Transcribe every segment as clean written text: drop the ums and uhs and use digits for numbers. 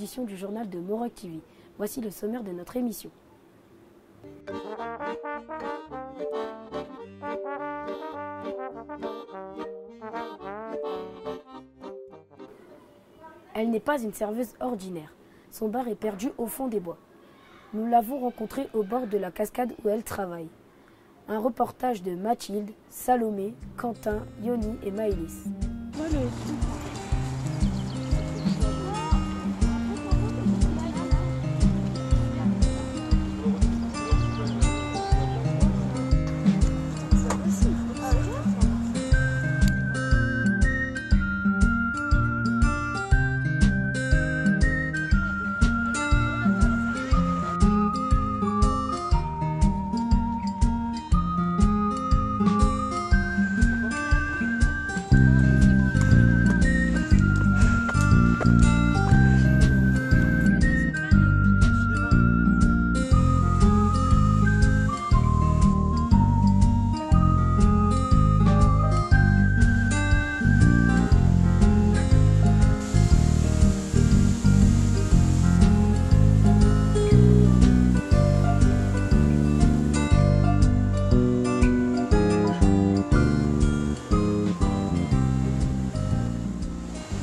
édition du journal de Moroc TV. Voici le sommaire de notre émission. Elle n'est pas une serveuse ordinaire. Son bar est perdu au fond des bois. Nous l'avons rencontrée au bord de la cascade où elle travaille. Un reportage de Mathilde, Salomé, Quentin, Yoni et Maëlys.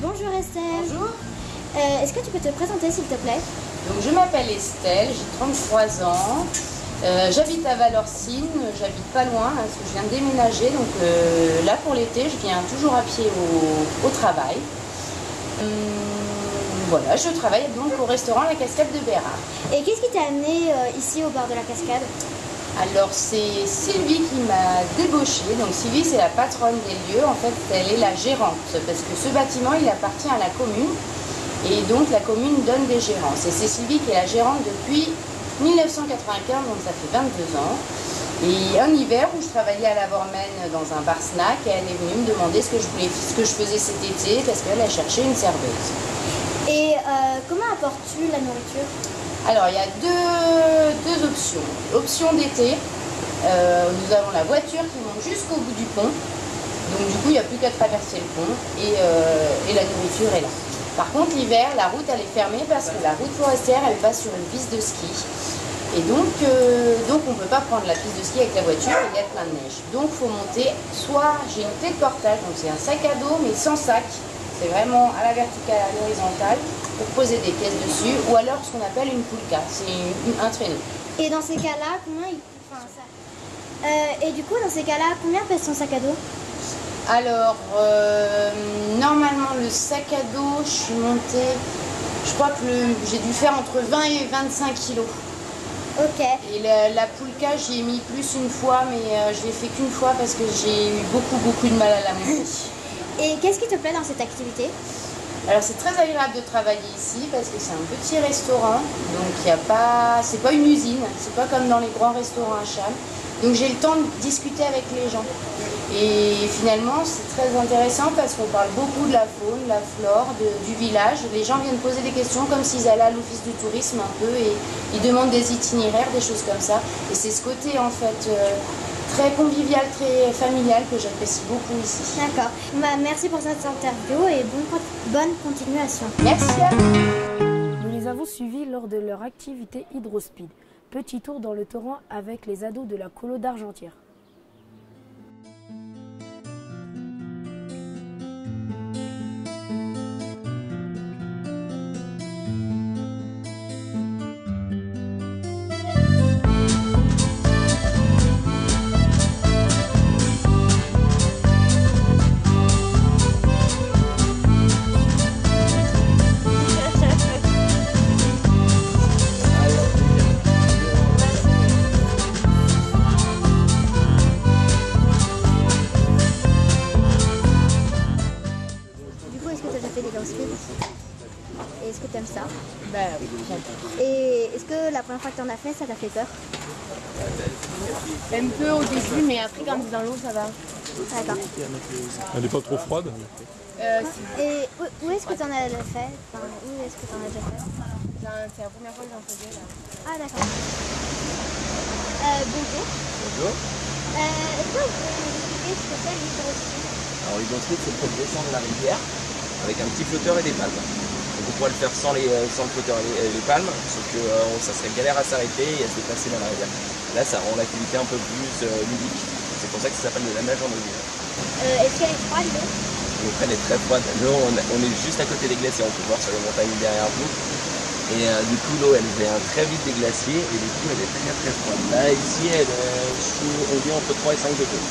Bonjour Estelle. Bonjour. Est-ce que tu peux te présenter s'il te plaît? Donc, je m'appelle Estelle, j'ai 33 ans. J'habite à Valorcine, j'habite pas loin parce que je viens de déménager. Donc là pour l'été, je viens toujours à pied au travail. Voilà, je travaille donc au restaurant La Cascade de Bérard. Et qu'est-ce qui t'a amené ici au bord de la cascade? Alors c'est Sylvie qui m'a débauchée. Donc Sylvie, c'est la patronne des lieux. En fait, elle est la gérante parce que ce bâtiment, il appartient à la commune. Et donc la commune donne des gérances. Et c'est Sylvie qui est la gérante depuis 1995, donc ça fait 22 ans. Et un hiver où je travaillais à la Vormen dans un bar snack, elle est venue me demander ce que je faisais cet été parce qu'elle a cherché une serveuse. Et comment apportes-tu la nourriture? Alors il y a deux options. Option d'été, nous avons la voiture qui monte jusqu'au bout du pont. Donc du coup il n'y a plus qu'à traverser le pont et la nourriture est là. Par contre l'hiver, la route elle est fermée parce que la route forestière elle passe sur une piste de ski. Et donc on ne peut pas prendre la piste de ski avec la voiture, il y a plein de neige. Donc il faut monter, soit j'ai une clé de portage, donc c'est un sac à dos mais sans sac. C'est vraiment à la verticale, à l'horizontale, pour poser des pièces dessus, ou alors ce qu'on appelle une poulka, c'est un traîneau. Et dans ces cas-là, et du coup, dans ces cas-là, combien pèse ton sac à dos? Alors, normalement, le sac à dos, je suis montée, je crois que j'ai dû faire entre 20 et 25 kilos. Ok. Et la poulka, j'y ai mis plus une fois, mais je l'ai fait qu'une fois parce que j'ai eu beaucoup de mal à la monter. Et qu'est-ce qui te plaît dans cette activité? Alors c'est très agréable de travailler ici parce que c'est un petit restaurant, donc c'est pas une usine, c'est pas comme dans les grands restaurants à Cham. Donc j'ai le temps de discuter avec les gens. Et finalement c'est très intéressant parce qu'on parle beaucoup de la faune, la flore, du village. Les gens viennent poser des questions comme s'ils allaient à l'office du tourisme un peu et ils demandent des itinéraires, des choses comme ça. Et c'est ce côté en fait très convivial, très familial que j'apprécie beaucoup ici. D'accord. Merci pour cette interview et bonne continuation. Merci à vous. Nous les avons suivis lors de leur activité Hydrospeed. Petit tour dans le torrent avec les ados de la colo d'Argentière. Et est-ce que tu aimes ça? Bah oui, j'adore. Et est-ce que la première fois que tu en as fait, ça t'a fait peur? Un peu au début, mais après quand tu es dans l'eau, ça va. D'accord. Elle n'est pas trop froide? Et où est-ce que tu en as fait? Enfin, où est-ce que tu en as déjà fait? C'est la première fois que j'en faisais là. Ah d'accord. Bonjour. Bonjour. Est-ce que vous pouvez nous expliquer ce que c'est l'hydrospeed? Alors l'hydrospeed, c'est pour descendre la rivière avec un petit flotteur et des palmes. Donc on pourrait le faire sans le flotteur et les palmes, sauf que ça serait galère à s'arrêter et à se déplacer dans la rivière. Là, ça rend l'activité un peu plus ludique. C'est pour ça que ça s'appelle de la nage en eau vive. Est-ce qu'elle est froide l'eau? L'eau elle est très froide. L'eau, on est juste à côté des glaciers, on peut voir sur les montagnes derrière vous. Et du coup, l'eau, elle vient très vite des glaciers et du coup, elle est très très froide. Là, ici, on vit entre 3 et 5 degrés.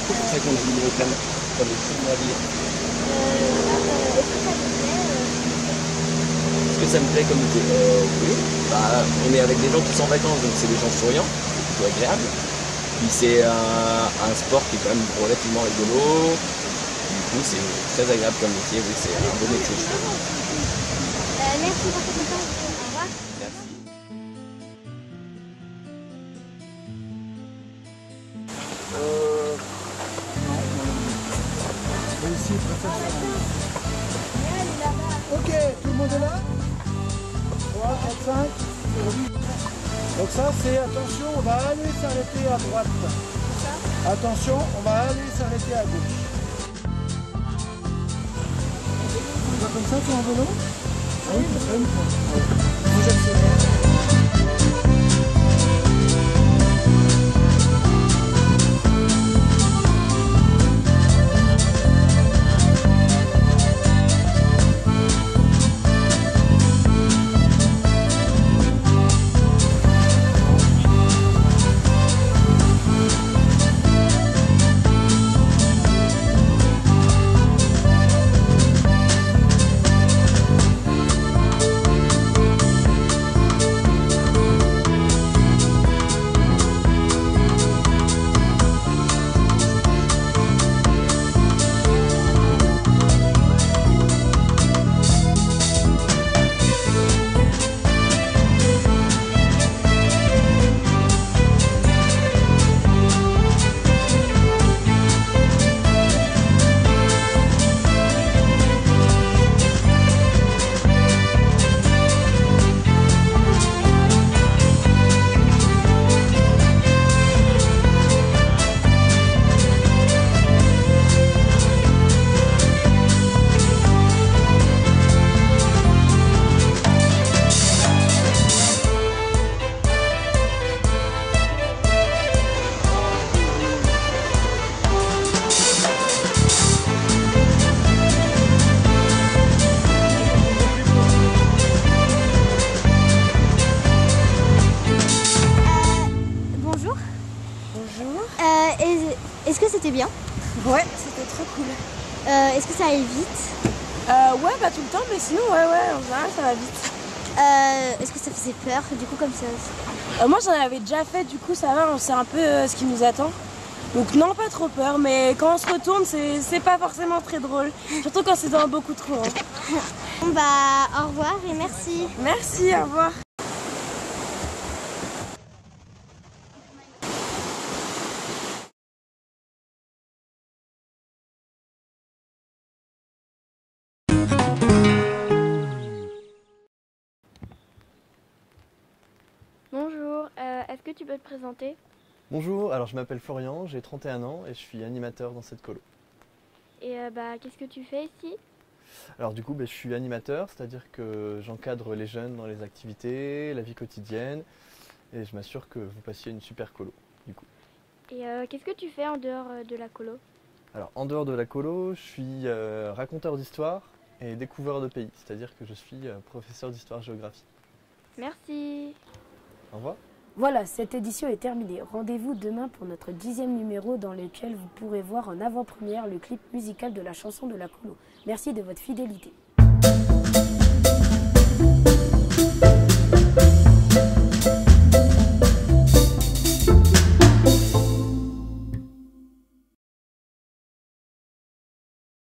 C'est pour ça qu'on a mis l'eau calme pour les films à vie. Est-ce que ça me plaît comme idée? Oui. Bah, on est avec des gens qui sont en vacances, donc c'est des gens souriants, c'est plutôt agréable. Puis c'est un sport qui est quand même relativement rigolo. Du coup, c'est très agréable comme métier. Oui, c'est un beau métier, je trouve. Merci pour cette temps. Au revoir. Merci. Ici, ok, tout le monde est là? 3, 4, 5. Donc ça c'est, attention, on va aller s'arrêter à droite. Attention, on va aller s'arrêter à gauche. On va comme ça, tu es en vélo? Ah oui, c'est une fois. Vous accélérez. Est-ce que c'était bien? Ouais, c'était trop cool. Est-ce que ça allait vite? Ouais, pas tout le temps, mais sinon, ouais, en général, ça va vite. Est-ce que ça faisait peur, du coup, comme ça? Moi, j'en avais déjà fait, du coup, ça va, on sait un peu ce qui nous attend. Donc non, pas trop peur, mais quand on se retourne, c'est pas forcément très drôle. Surtout quand c'est dans beaucoup trop. Hein. Bon bah, au revoir et merci. Merci, au revoir. Bonjour, est-ce que tu peux te présenter? Bonjour, alors je m'appelle Florian, j'ai 31 ans et je suis animateur dans cette colo. Et qu'est-ce que tu fais ici? Alors du coup, je suis animateur, c'est-à-dire que j'encadre les jeunes dans les activités, la vie quotidienne et je m'assure que vous passiez une super colo du coup. Et qu'est-ce que tu fais en dehors de la colo? Alors en dehors de la colo, je suis raconteur d'histoire et découvreur de pays, c'est-à-dire que je suis professeur d'histoire-géographie. Merci. Au revoir. Voilà, cette édition est terminée. Rendez-vous demain pour notre 10e numéro dans lequel vous pourrez voir en avant-première le clip musical de la chanson de la colo. Merci de votre fidélité.